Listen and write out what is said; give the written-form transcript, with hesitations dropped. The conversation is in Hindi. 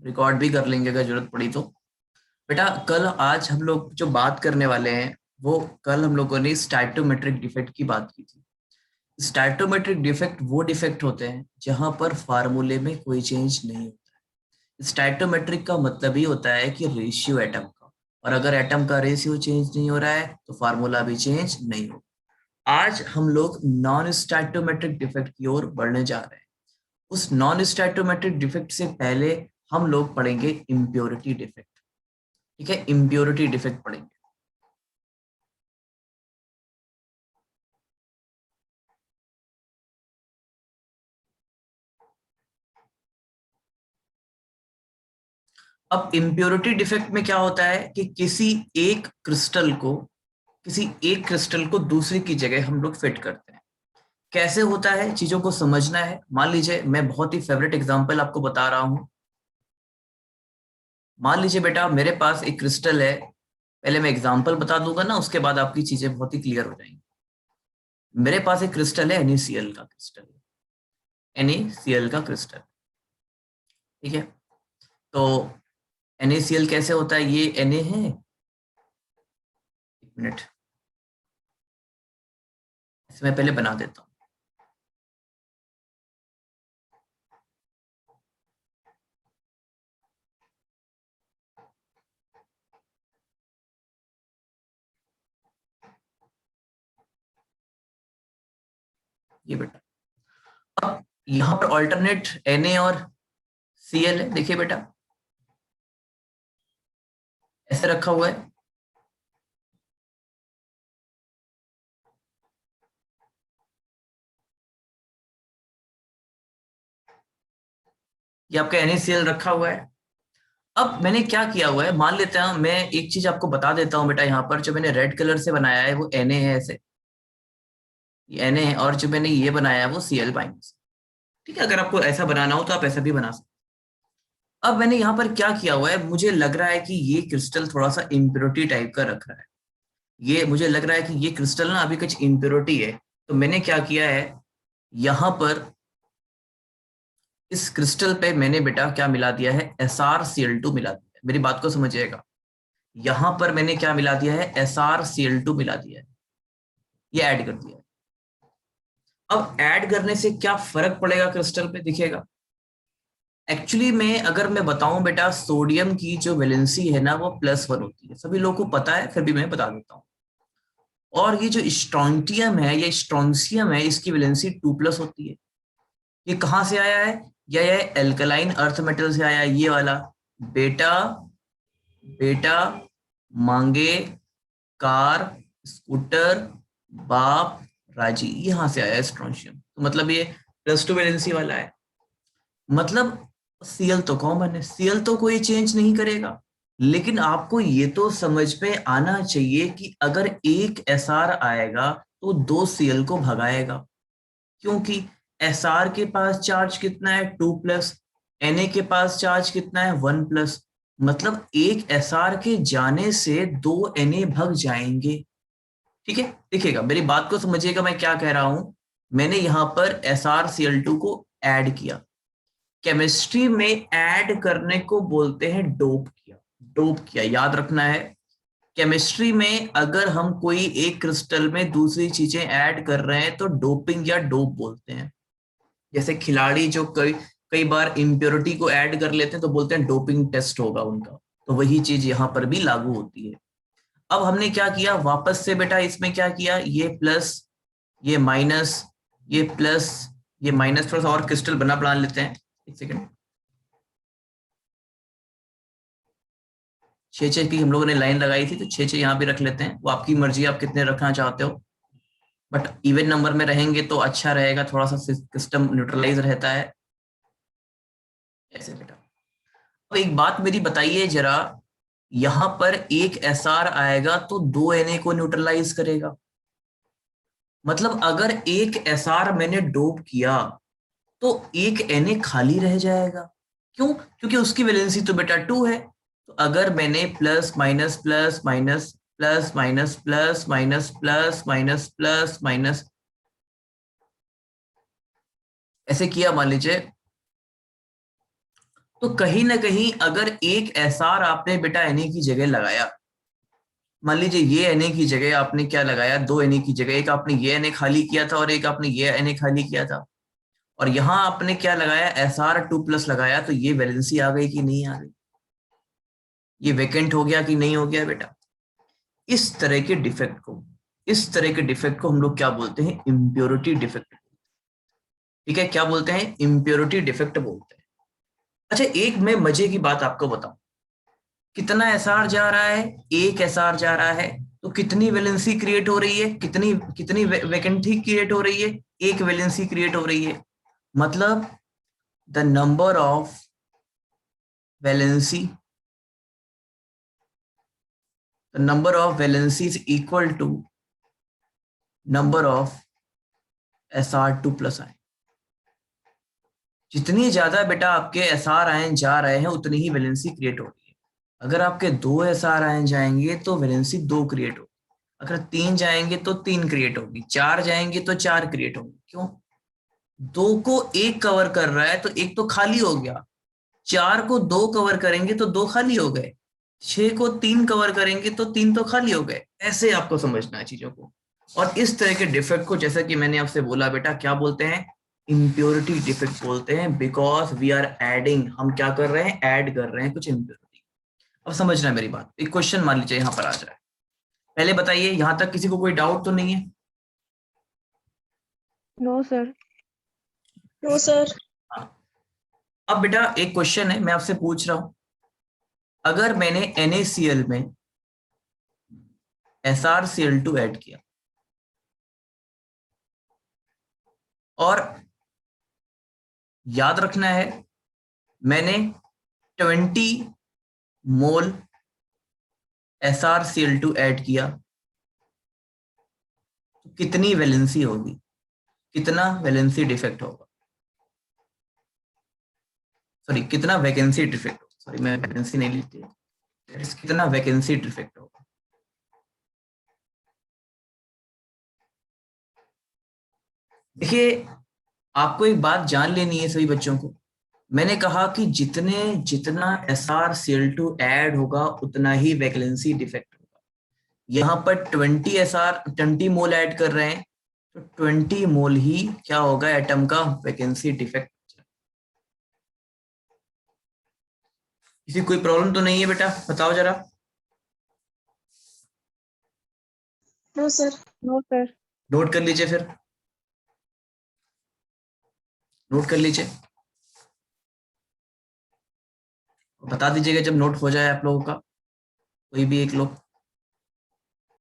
रिकॉर्ड भी कर लेंगे अगर जरूरत पड़ी तो। बेटा कल आज हम लोग जो बात करने वाले हैं वो कल हम लोगों ने स्टैटोमेट्रिक डिफेक्ट की बात की थी। स्टैटोमेट्रिक डिफेक्ट वो डिफेक्ट होते हैं जहां पर फार्मूले में कोई चेंज नहीं होता है। स्टैटोमेट्रिक का मतलब ही होता है कि रेशियो एटम का, और अगर एटम का रेशियो चेंज नहीं हो रहा है तो फार्मूला भी चेंज नहीं होगा। आज हम लोग नॉन स्टैटोमेट्रिक डिफेक्ट की ओर बढ़ने जा रहे हैं। उस नॉन स्टैटोमेट्रिक डिफेक्ट से पहले हम लोग पढ़ेंगे इम्प्योरिटी डिफेक्ट। ठीक है, इम्प्योरिटी डिफेक्ट पढ़ेंगे। अब इम्प्योरिटी डिफेक्ट में क्या होता है कि किसी एक क्रिस्टल को दूसरी की जगह हम लोग फिट करते हैं। कैसे होता है चीजों को समझना है। मान लीजिए मैं बहुत ही फेवरेट एग्जांपल आपको बता रहा हूं। मान लीजिए बेटा मेरे पास एक क्रिस्टल है। पहले मैं एग्जांपल बता दूंगा ना, उसके बाद आपकी चीजें बहुत ही क्लियर हो जाएंगी। मेरे पास एक क्रिस्टल है, NaCl का क्रिस्टल। NaCl का क्रिस्टल। ठीक है, तो NaCl कैसे होता है, ये Na है। एक मिनट, इसे मैं पहले बना देता हूँ। ये बेटा, अब यहाँ पर ऑल्टरनेट Na और Cl है। देखिए बेटा, ऐसे रखा हुआ है। ये आपका NaCl रखा हुआ है। अब मैंने क्या किया हुआ है, मान लेते हैं, मैं एक चीज आपको बता देता हूँ बेटा। यहाँ पर जो मैंने रेड कलर से बनाया है वो Na है, ऐसे ये Na है, और जो मैंने ये बनाया है वो Cl-। ठीक है, अगर आपको ऐसा बनाना हो तो आप ऐसा भी बना सकते हैं। अब मैंने यहाँ पर क्या किया हुआ है, मुझे लग रहा है कि ये क्रिस्टल थोड़ा सा इम्प्योरिटी टाइप का रख रहा है। ये मुझे लग रहा है कि ये क्रिस्टल ना अभी कुछ इम्प्योरिटी है। तो मैंने क्या किया है, यहाँ पर इस क्रिस्टल पे मैंने बेटा क्या मिला दिया है, SrCl2 मिला दिया है। मेरी बात को समझिएगा, यहां पर मैंने क्या मिला दिया है, SrCl2 मिला दिया है। ये ऐड कर दिया है। अब ऐड करने से क्या फर्क पड़ेगा क्रिस्टल पे, दिखेगा। एक्चुअली में अगर मैं बताऊं बेटा, सोडियम की जो वैलेंसी है ना वो +1 होती है। सभी लोगों को पता है, फिर भी मैं बता देता हूँ। और ये जो स्ट्रोंटियम है या स्ट्रोंसियम है, इसकी वैलेंसी 2+ होती है। ये कहाँ से आया है, या ये एल्कलाइन अर्थ मेटल से आया है, ये वाला। बेटा, बेटा मांगे, कार, स्कूटर, बाप, राजी, यहां से आया है स्ट्रोंशियम। तो मतलब ये +2 वैलेंसी वाला है। मतलब Cl तो कॉमन है, Cl तो कोई चेंज नहीं करेगा। लेकिन आपको ये तो समझ में आना चाहिए कि अगर एक Sr आएगा तो 2 Cl को भगाएगा, क्योंकि Sr के पास चार्ज कितना है, 2+। Na के पास चार्ज कितना है, 1+। मतलब एक Sr के जाने से 2 Na भग जाएंगे। ठीक है, देखिएगा, मेरी बात को समझिएगा, मैं क्या कह रहा हूं। मैंने यहां पर SrCl2 को ऐड किया। केमिस्ट्री में ऐड करने को बोलते हैं डोप किया। डोप किया याद रखना है। केमिस्ट्री में अगर हम कोई एक क्रिस्टल में दूसरी चीजें ऐड कर रहे हैं तो डोपिंग या डोप बोलते हैं। जैसे खिलाड़ी जो कई कई बार इम्प्योरिटी को ऐड कर लेते हैं तो बोलते हैं डोपिंग टेस्ट होगा उनका। तो वही चीज यहाँ पर भी लागू होती है। अब हमने क्या किया, वापस से बेटा इसमें क्या किया, ये प्लस, ये माइनस, ये प्लस, ये माइनस। थोड़ा सा और क्रिस्टल बना लेते हैं, एक सेकेंड। 6-6 की हम लोगों ने लाइन लगाई थी, तो 6-6 यहाँ भी रख लेते हैं। वो आपकी मर्जी, आप कितने रखना चाहते हो। बट इवन नंबर में रहेंगे तो अच्छा रहेगा, थोड़ा सा सिस्टम न्यूट्रलाइज रहता है। ऐसे बेटा, अब एक बात मेरी बताइए जरा, यहां पर एक Sr आएगा तो 2 Na को न्यूट्रलाइज करेगा। मतलब अगर एक Sr मैंने डोप किया तो एक Na खाली रह जाएगा। क्यों, क्योंकि उसकी वैलेंसी तो बेटा 2 है। तो अगर मैंने plus minus plus minus plus minus plus minus plus minus plus minus ऐसे किया, मान लीजिए, तो कहीं ना कहीं अगर एक एसआर आपने बेटा Na की जगह लगाया, मान लीजिए ये Na की जगह आपने क्या लगाया, दो Na की जगह, एक आपने ये Na खाली किया था और एक आपने ये Na खाली किया था, और यहां आपने क्या लगाया, SR2+ लगाया, तो ये वैलेंसी आ गई कि नहीं आ गई, ये वेकेंट हो गया कि नहीं हो गया बेटा। इस तरह के डिफेक्ट को, इस तरह के डिफेक्ट को हम लोग क्या बोलते हैं, इम्प्योरिटी डिफेक्ट। ठीक है, क्या बोलते हैं, इम्प्योरिटी डिफेक्ट बोलते हैं। अच्छा, एक मैं मजे की बात आपको बताऊं, कितना एसआर जा रहा है, एक एसआर जा रहा है, तो कितनी वैलेंसी क्रिएट हो रही है, कितनी कितनी वैकेंसी क्रिएट हो रही है, एक वैलेंसी क्रिएट हो रही है। मतलब the number of valency, the number of valency is equal to number of SR2+ ion. जितनी ज्यादा बेटा आपके एसआर आयन जा रहे हैं उतनी ही वैलेंसी क्रिएट हो रही है। अगर आपके 2 एसआर आयन जाएंगे तो वैलेंसी 2 क्रिएट होगी, अगर 3 जाएंगे तो 3 क्रिएट होगी, 4 जाएंगे तो 4 क्रिएट होगी। क्यों, 2 को 1 कवर कर रहा है तो 1 तो खाली हो गया, 4 को 2 कवर करेंगे तो 2 खाली हो गए, 6 को 3 कवर करेंगे तो 3 तो खाली हो गए। ऐसे आपको समझना है चीजों को। और इस तरह के डिफेक्ट को, जैसा कि मैंने आपसे बोला बेटा, क्या बोलते हैं, इम्प्योरिटी डिफेक्ट बोलते हैं, बिकॉज वी आर एडिंग, हम क्या कर रहे हैं, ऐड कर रहे हैं कुछ इम्प्योरिटी। अब समझना मेरी बात, एक क्वेश्चन मान लीजिए यहाँ पर आ जाए, पहले बताइए यहाँ तक किसी को कोई डाउट तो नहीं है। No sir. No sir. हाँ, अब बेटा एक क्वेश्चन है, मैं आपसे पूछ रहा हूं, अगर मैंने NaCl में SrCl2 ऐड किया और याद रखना है मैंने 20 मोल SrCl2 ऐड किया, तो कितनी वैलेंसी होगी, कितना वैलेंसी डिफेक्ट होगा, सॉरी कितना वैकेंसी डिफेक्ट होगा, सॉरी मैं वैकेंसी नहीं लिखती, कितना वैकेंसी डिफेक्ट होगा। देखिए, आपको एक बात जान लेनी है सभी बच्चों को, मैंने कहा कि जितना SrCl2 ऐड होगा उतना ही वैकेंसी डिफेक्ट होगा। यहाँ पर 20 मोल ऐड कर रहे हैं, तो 20 मोल ही क्या होगा, एटम का वैकेंसी डिफेक्ट। किसी कोई प्रॉब्लम तो नहीं है बेटा, बताओ जरा। No sir. No sir. Note कर लीजिए, फिर नोट कर लीजिए, बता दीजिएगा जब नोट हो जाए आप लोगों का, कोई भी एक लोग।